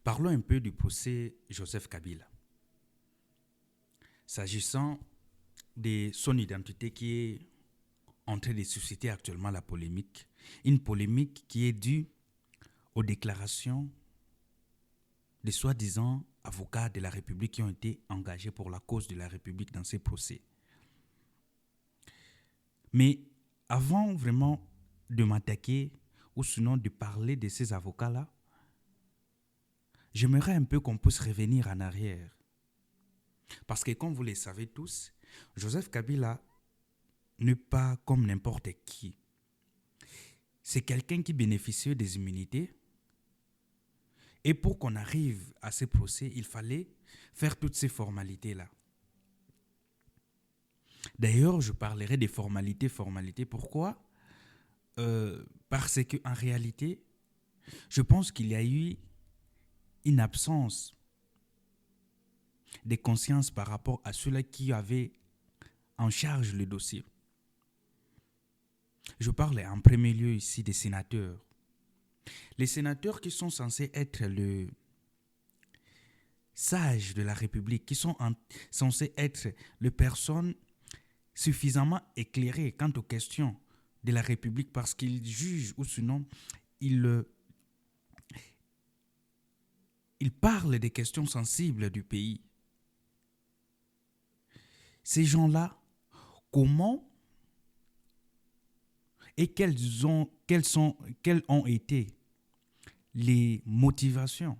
Parlons un peu du procès Joseph Kabila. S'agissant de son identité qui est en train de susciter actuellement la polémique, une polémique qui est due aux déclarations des soi-disant avocats de la République qui ont été engagés pour la cause de la République dans ces procès. Mais avant vraiment de m'attaquer ou sinon de parler de ces avocats-là, j'aimerais un peu qu'on puisse revenir en arrière. Parce que comme vous le savez tous, Joseph Kabila n'est pas comme n'importe qui. C'est quelqu'un qui bénéficiait des immunités. Et pour qu'on arrive à ces procès, il fallait faire toutes ces formalités-là. D'ailleurs, je parlerai des formalités. Pourquoi ? Parce qu'en réalité, je pense qu'il y a eu une absence de conscience par rapport à ceux-là qui avaient en charge le dossier. Je parle en premier lieu ici des sénateurs. Les sénateurs qui sont censés être le sage de la République, qui sont censés être les personnes suffisamment éclairées quant aux questions de la République parce qu'ils jugent ou sinon ils parlent des questions sensibles du pays. Ces gens-là, comment et quelles ont été les motivations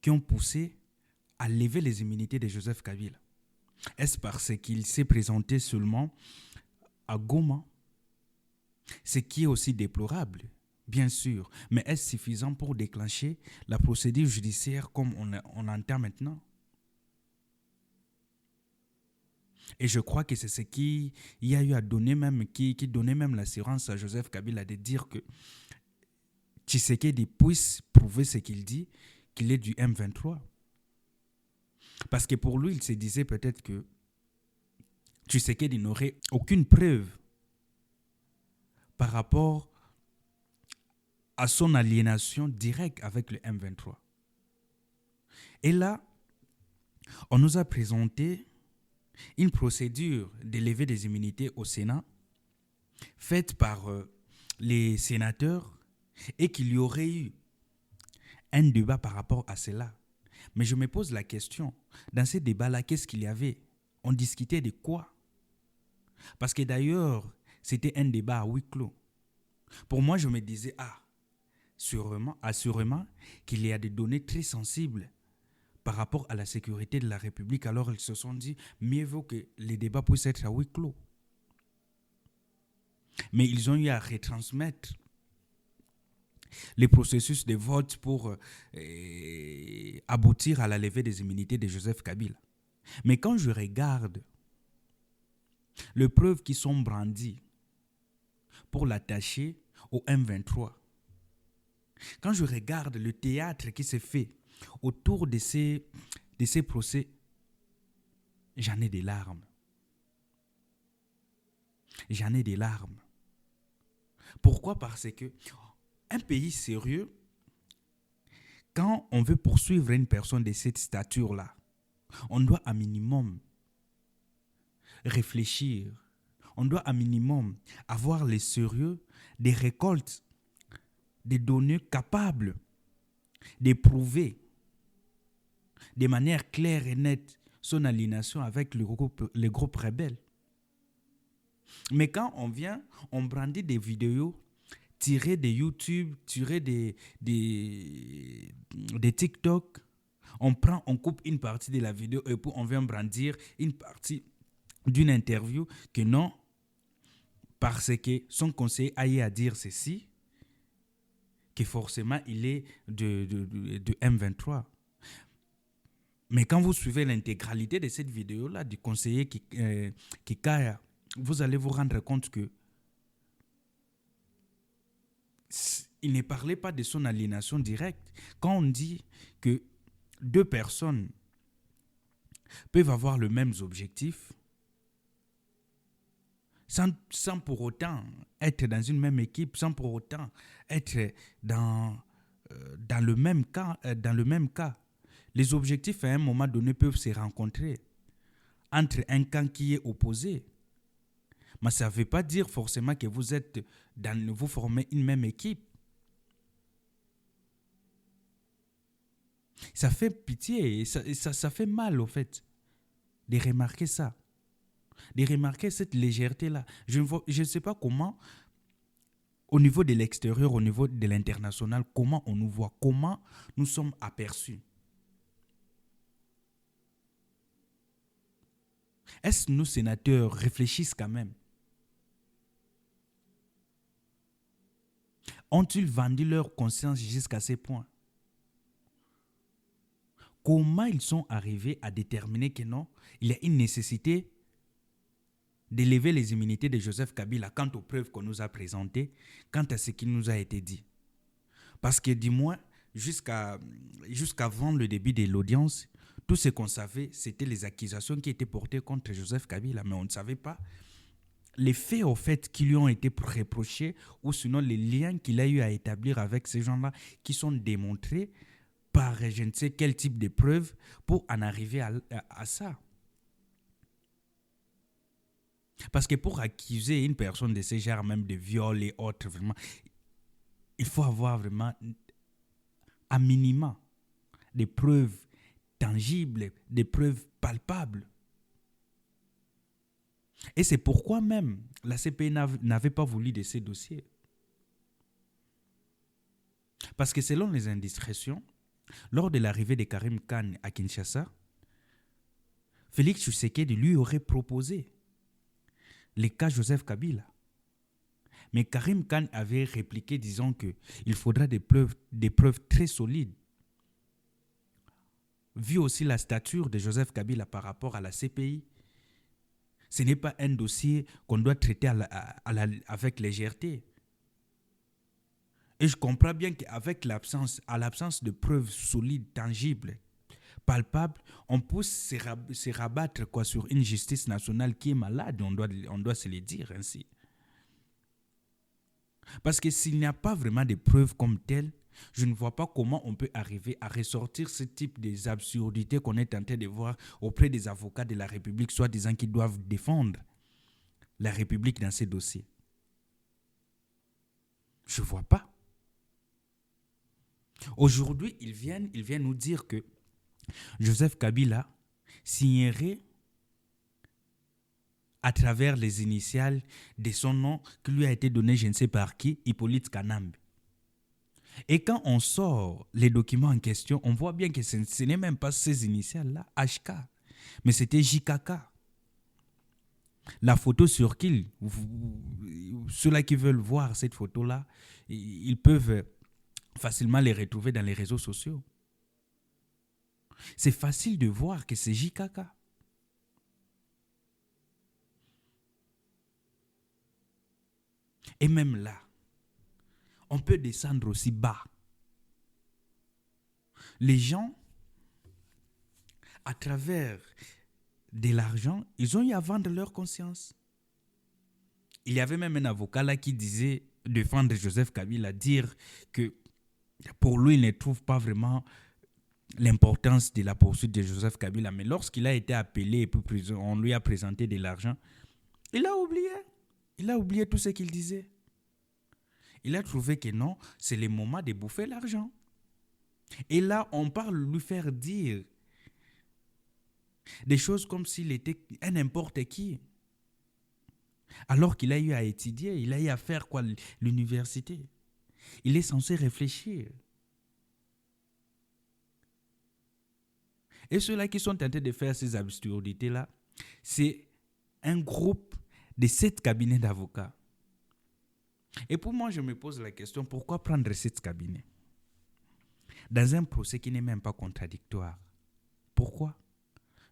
qui ont poussé à lever les immunités de Joseph Kabila? Est-ce parce qu'il s'est présenté seulement à Goma? Ce qui est aussi déplorable, bien sûr. Mais est-ce suffisant pour déclencher la procédure judiciaire comme on entend maintenant? Et je crois que c'est ce qui y a eu à donner même, qui donnait même l'assurance à Joseph Kabila de dire que Tshisekedi puisse prouver ce qu'il dit, qu'il est du M23. Parce que pour lui, il se disait peut-être que Tshisekedi n'aurait aucune preuve par rapport à son aliénation directe avec le M23. Et là, on nous a présenté une procédure de levée des immunités au Sénat faite par les sénateurs et qu'il y aurait eu un débat par rapport à cela. Mais je me pose la question, dans ces débats-là, qu'est-ce qu'il y avait? On discutait de quoi? Parce que d'ailleurs, c'était un débat à huis clos. Pour moi, je me disais, assurément qu'il y a des données très sensibles par rapport à la sécurité de la République. Alors ils se sont dit, mieux vaut que les débats puissent être à huis clos. Mais ils ont eu à retransmettre les processus de vote pour aboutir à la levée des immunités de Joseph Kabila. Mais quand je regarde les preuves qui sont brandies pour l'attacher au M23, quand je regarde le théâtre qui se fait autour de ces procès, j'en ai des larmes. Pourquoi? Parce que un pays sérieux, quand on veut poursuivre une personne de cette stature-là, on doit à minimum réfléchir. On doit à minimum avoir le sérieux des récoltes, des données capables d'éprouver de manière claire et nette son aliénation avec le groupe rebelle. Mais quand on brandit des vidéos tirées de YouTube, tirées des TikTok, on coupe une partie de la vidéo et puis on vient brandir une partie d'une interview que non, parce que son conseiller a eu à dire ceci, que forcément il est de M23. Mais quand vous suivez l'intégralité de cette vidéo-là du conseiller Kikaya, vous allez vous rendre compte que il ne parlait pas de son aliénation directe. Quand on dit que deux personnes peuvent avoir le même objectif, sans pour autant être dans une même équipe, sans pour autant être dans dans le même cas, les objectifs à un moment donné peuvent se rencontrer entre un camp qui est opposé. Mais ça ne veut pas dire forcément que vous formez une même équipe. Ça fait pitié et ça fait mal au fait de remarquer ça, de remarquer cette légèreté-là. Je ne sais pas comment, au niveau de l'extérieur, au niveau de l'international, comment on nous voit, comment nous sommes aperçus. Est-ce que nos sénateurs réfléchissent quand même? Ont-ils vendu leur conscience jusqu'à ces points? Comment ils sont arrivés à déterminer que non, il y a une nécessité d'élever les immunités de Joseph Kabila quant aux preuves qu'on nous a présentées, quant à ce qui nous a été dit? Parce que du moins, jusqu'avant le début de l'audience, tout ce qu'on savait, c'était les accusations qui étaient portées contre Joseph Kabila, mais on ne savait pas les faits au fait qui lui ont été reprochés ou sinon les liens qu'il a eu à établir avec ces gens-là qui sont démontrés par je ne sais quel type de preuves pour en arriver à ça. Parce que pour accuser une personne de ce genre, même de viol et autres, vraiment, il faut avoir vraiment, à minima, des preuves tangibles, des preuves palpables. Et c'est pourquoi même la CPI n'avait pas voulu de ces dossiers. Parce que selon les indiscrétions, lors de l'arrivée de Karim Khan à Kinshasa, Félix Tshisekedi lui aurait proposé le cas Joseph Kabila. Mais Karim Khan avait répliqué disant qu'il faudra des preuves très solides. Vu aussi la stature de Joseph Kabila par rapport à la CPI, ce n'est pas un dossier qu'on doit traiter avec légèreté. Et je comprends bien qu'avec l'absence de preuves solides, tangibles, palpables, on peut se rabattre sur une justice nationale qui est malade, on doit se le dire ainsi. Parce que s'il n'y a pas vraiment de preuves comme telles, je ne vois pas comment on peut arriver à ressortir ce type d'absurdités qu'on est en train de voir auprès des avocats de la République, soi-disant qu'ils doivent défendre la République dans ces dossiers. Je ne vois pas. Aujourd'hui, ils viennent nous dire que Joseph Kabila signerait à travers les initiales de son nom qui lui a été donné, je ne sais par qui, Hippolyte Kanambe. Et quand on sort les documents en question, on voit bien que ce n'est même pas ces initiales-là, HK, mais c'était JKK. La photo sur qui, ceux-là qui veulent voir cette photo-là, ils peuvent facilement les retrouver dans les réseaux sociaux. C'est facile de voir que c'est JKK. Et même là, on peut descendre aussi bas. Les gens, à travers de l'argent, ils ont eu à vendre leur conscience. Il y avait même un avocat là qui disait, défendre Joseph Kabila, dire que pour lui, il ne trouve pas vraiment l'importance de la poursuite de Joseph Kabila. Mais lorsqu'il a été appelé et puis on lui a présenté de l'argent, il a oublié. Il a oublié tout ce qu'il disait. Il a trouvé que non, c'est le moment de bouffer l'argent. Et là, on parle de lui faire dire des choses comme s'il était un n'importe qui. Alors qu'il a eu à étudier, il a eu à faire quoi, l'université. Il est censé réfléchir. Et ceux-là qui sont tentés de faire ces absurdités-là, c'est un groupe de 7 cabinets d'avocats. Et pour moi, je me pose la question, pourquoi prendre 7 cabinets dans un procès qui n'est même pas contradictoire? Pourquoi?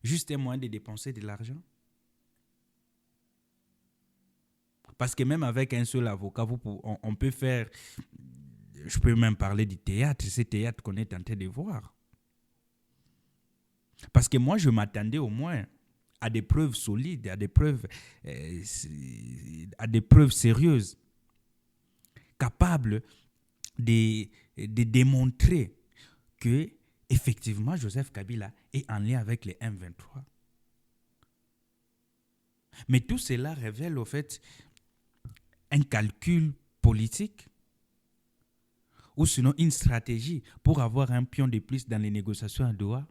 Juste un moyen de dépenser de l'argent? Parce que même avec un seul avocat, on peut faire, je peux même parler du théâtre, ce théâtre qu'on est en train de voir. Parce que moi, je m'attendais au moins à des preuves solides, à des preuves sérieuses, capables de de démontrer que effectivement Joseph Kabila est en lien avec les M23. Mais tout cela révèle au fait un calcul politique ou sinon une stratégie pour avoir un pion de plus dans les négociations à Doha.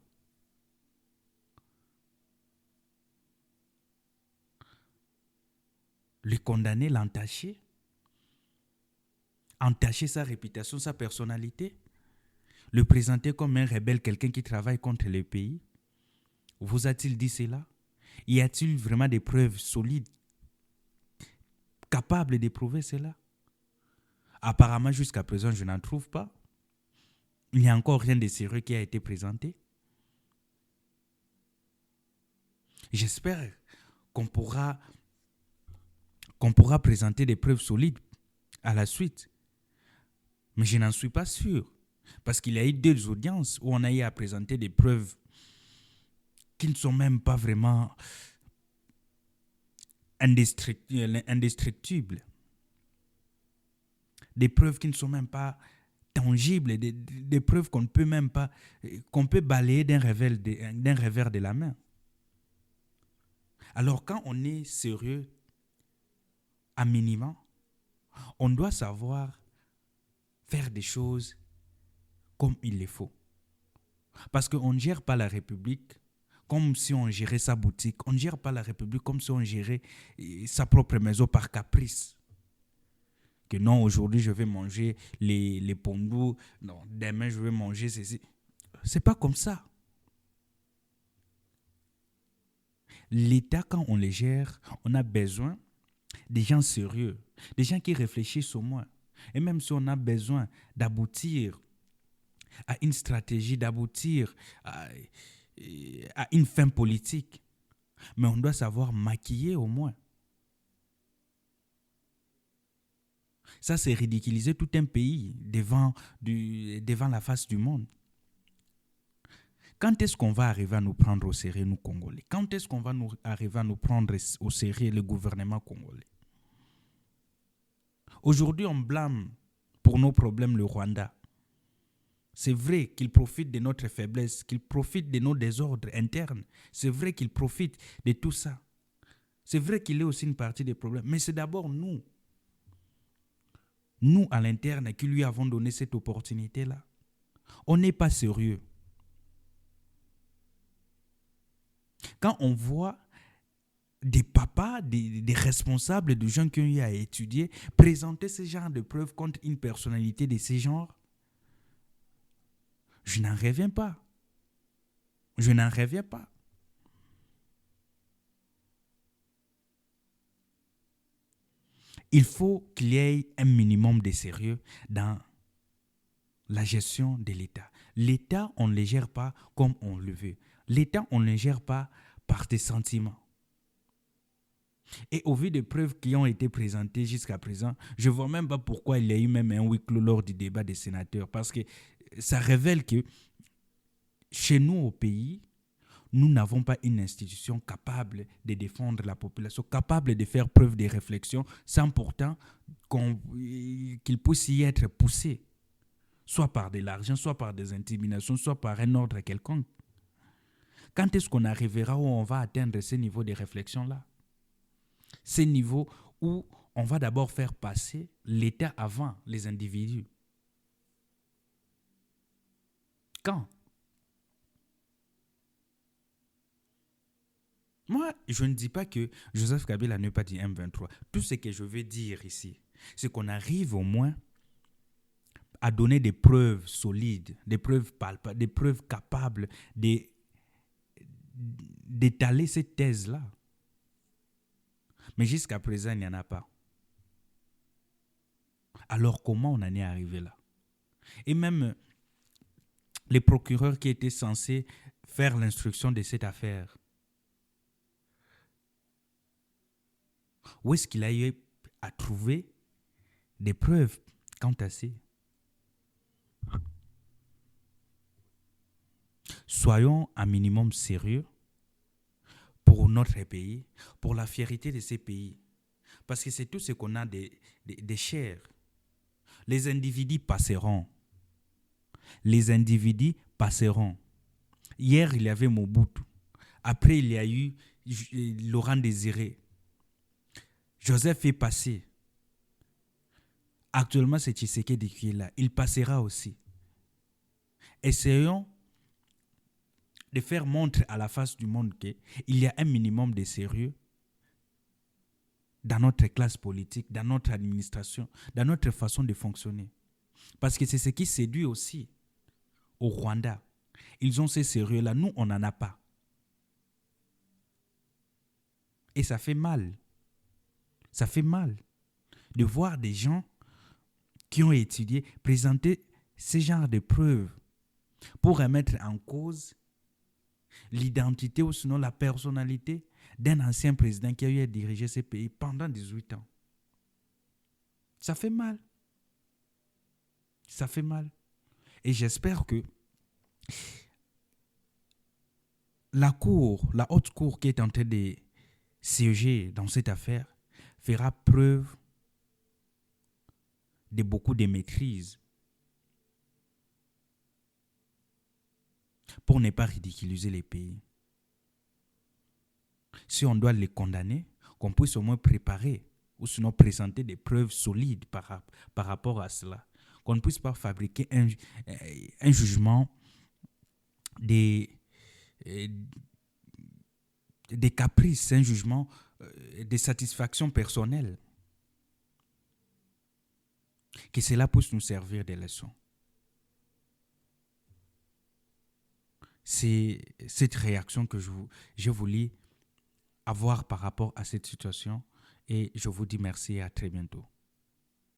Le condamner, l'entacher, entacher sa réputation, sa personnalité, le présenter comme un rebelle, quelqu'un qui travaille contre le pays. Vous a-t-il dit cela? Y a-t-il vraiment des preuves solides, capables de prouver cela? Apparemment, jusqu'à présent, je n'en trouve pas. Il n'y a encore rien de sérieux qui a été présenté. J'espère qu'on pourra présenter des preuves solides à la suite. Mais je n'en suis pas sûr. Parce qu'il y a eu 2 audiences où on a eu à présenter des preuves qui ne sont même pas vraiment indestructibles. Des preuves qui ne sont même pas tangibles, des preuves qu'on ne peut même pas, qu'on peut balayer d'un revers de la main. Alors quand on est sérieux, à minima, on doit savoir faire des choses comme il le faut. Parce qu'on ne gère pas la République comme si on gérait sa boutique. On ne gère pas la République comme si on gérait sa propre maison par caprice. Que non, aujourd'hui je vais manger les pondous, non, demain je vais manger ceci. C'est pas comme ça. L'État, quand on les gère, on a besoin des gens sérieux, des gens qui réfléchissent au moins. Et même si on a besoin d'aboutir à une stratégie, d'aboutir à une fin politique, mais on doit savoir maquiller au moins. Ça, c'est ridiculiser tout un pays devant la face du monde. Quand est-ce qu'on va arriver à nous prendre au sérieux, nous Congolais? Quand est-ce qu'on va arriver à nous prendre au sérieux, le gouvernement congolais? Aujourd'hui, on blâme pour nos problèmes le Rwanda. C'est vrai qu'il profite de notre faiblesse, qu'il profite de nos désordres internes. C'est vrai qu'il profite de tout ça. C'est vrai qu'il est aussi une partie des problèmes. Mais c'est d'abord nous à l'interne, qui lui avons donné cette opportunité-là. On n'est pas sérieux. Quand on voit des papas, des responsables, de gens qui ont eu à étudier, présenter ce genre de preuves contre une personnalité de ce genre, je n'en reviens pas. Je n'en reviens pas. Il faut qu'il y ait un minimum de sérieux dans la gestion de l'État. L'État, on ne le gère pas comme on le veut. L'État, on ne le gère pas par des sentiments. Et au vu des preuves qui ont été présentées jusqu'à présent, je ne vois même pas pourquoi il y a eu même un huis clos lors du débat des sénateurs. Parce que ça révèle que chez nous au pays, nous n'avons pas une institution capable de défendre la population, capable de faire preuve de réflexion, sans pourtant qu'il puisse y être poussé, soit par de l'argent, soit par des intimidations, soit par un ordre quelconque. Quand est-ce qu'on arrivera où on va atteindre ce niveau de réflexion-là? Ces niveaux où on va d'abord faire passer l'État avant les individus. Quand? Moi, je ne dis pas que Joseph Kabila n'a pas dit M23. Tout ce que je veux dire ici, c'est qu'on arrive au moins à donner des preuves solides, des preuves palpables, des preuves capables d'étaler cette thèse-là. Mais jusqu'à présent, il n'y en a pas. Alors comment on en est arrivé là? Et même les procureurs qui étaient censés faire l'instruction de cette affaire, où est-ce qu'il a eu à trouver des preuves quant à ça? Soyons un minimum sérieux pour notre pays, pour la fierté de ces pays. Parce que c'est tout ce qu'on a de cher. Les individus passeront. Les individus passeront. Hier, il y avait Mobutu. Après, il y a eu Laurent Désiré. Joseph est passé. Actuellement, c'est Tshisekedi qui est là. Il passera aussi. Essayons de faire montre à la face du monde qu'il y a un minimum de sérieux dans notre classe politique, dans notre administration, dans notre façon de fonctionner. Parce que c'est ce qui séduit aussi au Rwanda. Ils ont ces sérieux-là. Nous, on n'en a pas. Et ça fait mal. Ça fait mal de voir des gens qui ont étudié présenter ce genre de preuves pour remettre en cause l'identité ou sinon la personnalité d'un ancien président qui a eu à diriger ce pays pendant 18 ans. Ça fait mal. Ça fait mal. Et j'espère que la haute cour qui est en train de siéger dans cette affaire fera preuve de beaucoup de maîtrise pour ne pas ridiculiser les pays. Si on doit les condamner, qu'on puisse au moins préparer ou sinon présenter des preuves solides par rapport à cela. Qu'on ne puisse pas fabriquer un jugement des caprices, un jugement des satisfactions personnelles. Que cela puisse nous servir de leçon. C'est cette réaction que je voulais avoir par rapport à cette situation et je vous dis merci et à très bientôt.